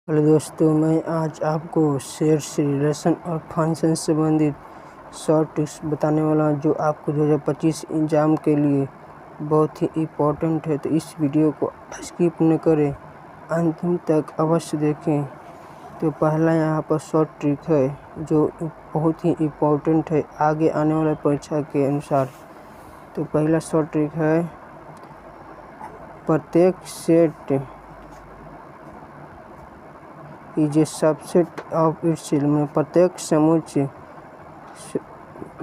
Hello दोस्तों, मैं आज आपको शेयर्स, रिलेशन और फंक्शन से संबंधित शॉर्ट ट्रिक्स बताने वाला हूं, जो आपको 2025 एग्ज़ाम के लिए बहुत ही इम्पोर्टेंट है। तो इस वीडियो को स्किप न करें, अंतिम तक अवश्य देखें। तो पहला यहाँ पर शॉर्ट ट्रिक है जो बहुत ही इम्पोर्टेंट है आगे आने वाले परीक्षा के अनुसार। तो पहला शॉर्ट ट्रिक है, प्रत्येक set is a subset of itself, में प्रत्येक समुच्चय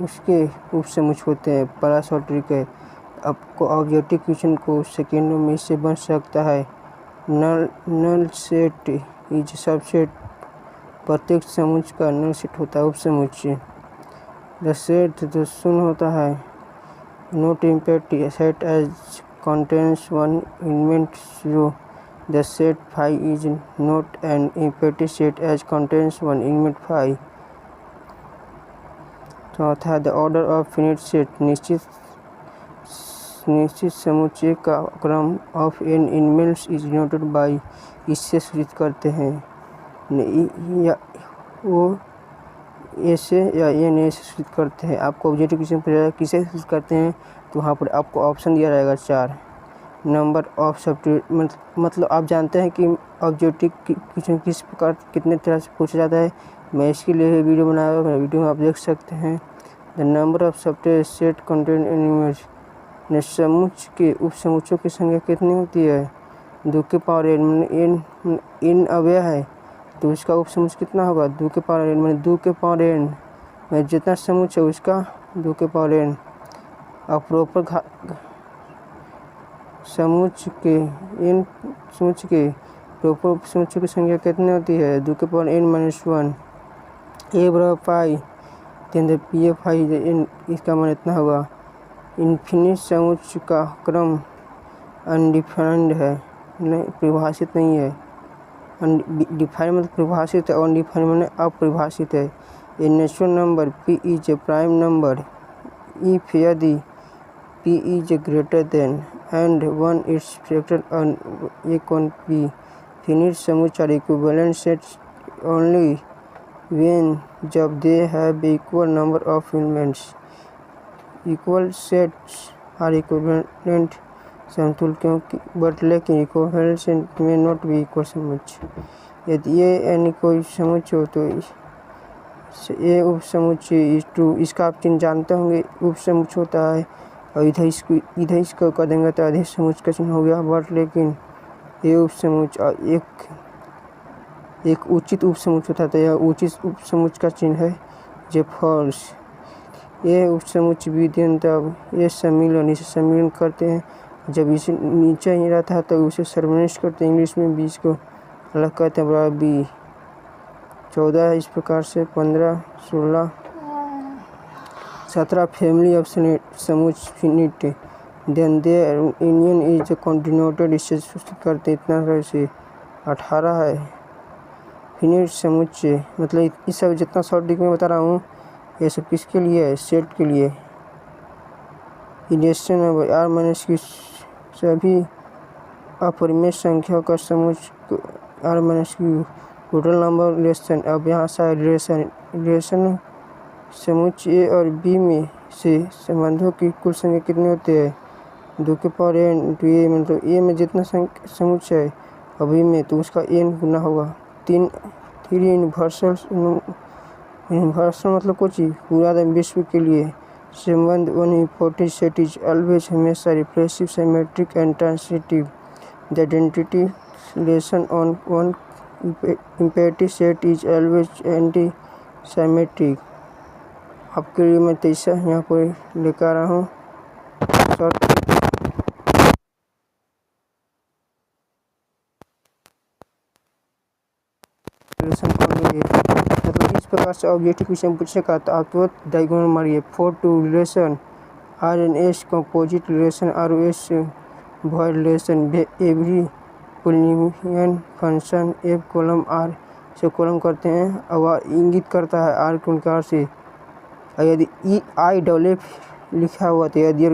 उसके उप समुच्चय होते हैं। पहला शॉर्ट ट्रिक है, आपको ऑब्जेक्टिव क्वेश्चन को सेकेंडों में से बन सकता है। नल सेट इज सबसेट, प्रत्येक समुच्चय का नल सेट होता है उप समुच्चय। द सेट जो शून्य होता है, not empty set as contains one element 0। The set phi is not an empty set as contains one element phi। चौथा, the order of finite set, निश्चित समुच्चय का क्रम of n elements is denoted by, इससे सूचित करते हैं या वो ऐसे या एन ऐसे सूचित करते हैं। आपको ऑब्जेक्टिव क्वेश्चन पूछा किसे सूचित करते हैं, तो वहाँ पर आपको ऑप्शन दिया रहेगा 4। नंबर ऑफ सब्ट्यूट, मतलब आप जानते हैं कि ऑब्जेक्टिव क्वेश्चन किस प्रकार कितने तरह से पूछा जाता है। मैं इसके लिए वीडियो बनाया हुआ, वीडियो में आप देख सकते हैं। The number of subset contain elements, समुच्चय के उप समुच्चयों की संख्या कितनी होती है, 2 के पावर n। n अव्यय है तो उसका उप समुच्चय कितना होगा, 2 के पावर n, मैंने 2 के पावर n में जितना समुच्चय उसका 2 के पावर n। अब प्रॉपर समुच्चय के इन समुच्चय के प्रॉपर समुच्चय की संख्या कितनी होती है, 2 के पावर n-1। ए बराबर pi, then P F I n, इसका मान इतना होगा। इन्फिनिट समुच्चय का क्रम अनडिफाइंड है, नहीं परिभाषित नहीं है। डिफाइंड मतलब परिभाषित है, और अनडिफाइंड मतलब अपरिभाषित है। A natural number p is a prime number if यदि p is greater than and 1 its factor on A1P। Finite समुच्चय are equivalent sets only when जब they have equal number of elements। equal sets are equivalent समतुल्य क्योंकि but लेकिन equivalent set may not be equal समुच्चय। यदि ये यानी कोई समुच्चय हो तो ये उप समुच्चय इस टू, इसका आप चिन्ह जानते होंगे, उप समुच्चय होता है और इधर इसको कर देंगे तो अधिक समुच्चय का चिन्ह हो गया। बट लेकिन ये उप समुच्चय एक उचित उप समुच्चय होता है, तो यह उचित उप समुच्चय का चिन्ह है जो फॉल्स। ये उप समुच्चय विद्यमान तब ये सम्मिलन, इसे सम्मिलन करते हैं। जब इसे नीचे ही रहता है तो उसे सर्वनिष्ठ करते हैं, इंग्लिश में 20 को अलग करते हैं, बराबर बी। 14 इस प्रकार से 15, 16, 17 फैमिली ऑफ समुच्चय finite, then their union is continued, इससे सूचित करते इतना तरह से। 18 है फिनिट समुच्चय, मतलब इस सब जितना शॉर्ट ट्रिक में बता रहा हूँ ये सब किसके लिए है, सेट के लिए। इरेशन नंबर आर माइनस की सभी अपरिमेय संख्या का समुच्चय आर माइनस की टोटल नंबर रिलेशन। अब यहाँ से रिलेशन समुच्चय ए और बी में से संबंधों की कुल संख्या कितनी होती है, 2 के पावर n इंटू ए, मतलब ए में जितना समुच्चय है और बी में तो उसका n गुना होगा। 3 यूनिवर्सल मतलब कुछ पूरा विश्व के लिए संबंध 1 इम्पोर्टेंट सेट इज ऑलवेज हमेशा reflexive, symmetric and transitive. The identity relation on 1 imperative set is always anti symmetric. आपके लिए मैं 23 यहाँ पर लेकर आ रहा हूँ। मतलब इस प्रकार से ऑब्जेक्टिव क्वेश्चन पूछेगा तो आप तुरंत डायगोनल मारिए। 4 to relation R and S composite relation R S void relation every polynomial function F column R से कॉलम करते हैं। अब इंगित करता है आर के उनकार से, यदि ई आई डबल एफ लिखा हुआ तो यदि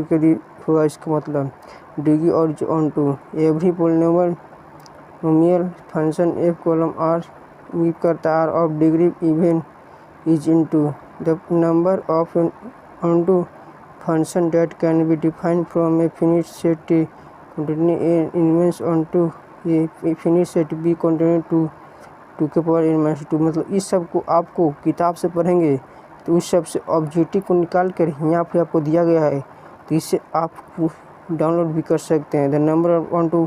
होगा, इसका मतलब डिग्री और onto every polynomial nomial function F column R वी करता R of degree even is into the number of onto function that can be defined from a finite set A containing a elements onto a finite set B containing 2 के power n minus 2। मतलब इस सब को आपको किताब से पढ़ेंगे तो उस सब से ऑब्जेक्टिव को निकाल कर यहाँ पे आपको दिया गया है, तो इससे आप डाउनलोड भी कर सकते हैं। The number of onto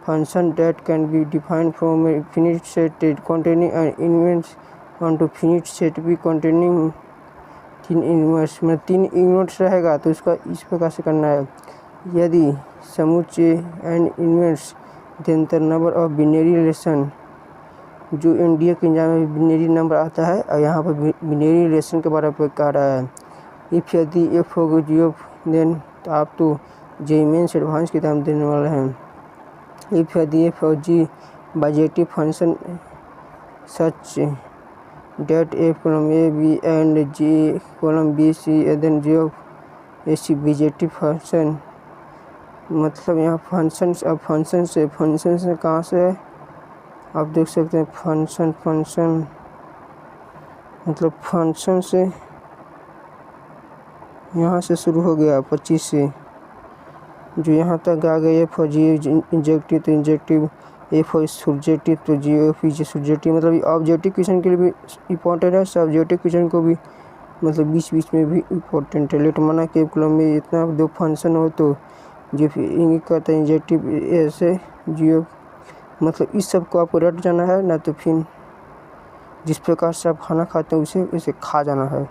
function that can be defined from a finite set A containing an elements onto finite set B containing 3 inverse में 3 इनवर्स रहेगा तो इसका इस प्रकार से करना है। यदि समुच्चय N inverse then the number of binary relation, जो इंडिया के एग्जाम में बिनरी नंबर आता है और यहाँ पर बिनरी रिलेशन के बारे में कह रहा है। इफ यदि एफ होगा जीरो देन तो आप तो जे मेंस एडवांस की तरह देने वाले हैं। इफ यदि एफ और G bijective function such that A colon A B and G colon B C then G of A C bijective function. मतलब यहाँ फंक्शन अब फंक्शन से कहाँ से है आप देख सकते हैं। फंक्शन मतलब फंक्शन से यहाँ से शुरू हो गया 25 से जो यहाँ तक आ गया फॉर जी इंजेक्टिव तो इंजेक्टिव ए फॉर सब्जेक्टिव तो जी एफ इज सब्जेक्टिव। मतलब ऑब्जेक्टिव क्वेश्चन के लिए भी इम्पोर्टेंट है, सब्जेक्टिव क्वेश्चन को भी मतलब बीच बीच में भी इम्पोर्टेंट है। लेट माना कि कॉलम में इतना दो फंक्शन हो तो जो फिर कहता है इंजेक्टिव ऐसे जियो, मतलब इस सब को आपको रट जाना है ना, तो फिर जिस प्रकार से आप खाना खाते हैं उसे खा जाना है।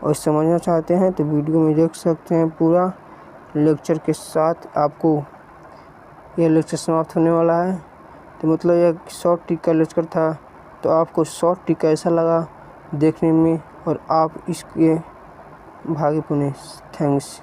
और समझना चाहते हैं तो वीडियो में देख सकते हैं पूरा लेक्चर के साथ। आपको यह लेक्चर समाप्त होने वाला है, तो मतलब यह शॉर्ट ट्रिक का लेक्चर था। तो आपको शॉर्ट ट्रिक कैसा लगा देखने में और आप इसके भागे पुणे। थैंक्स।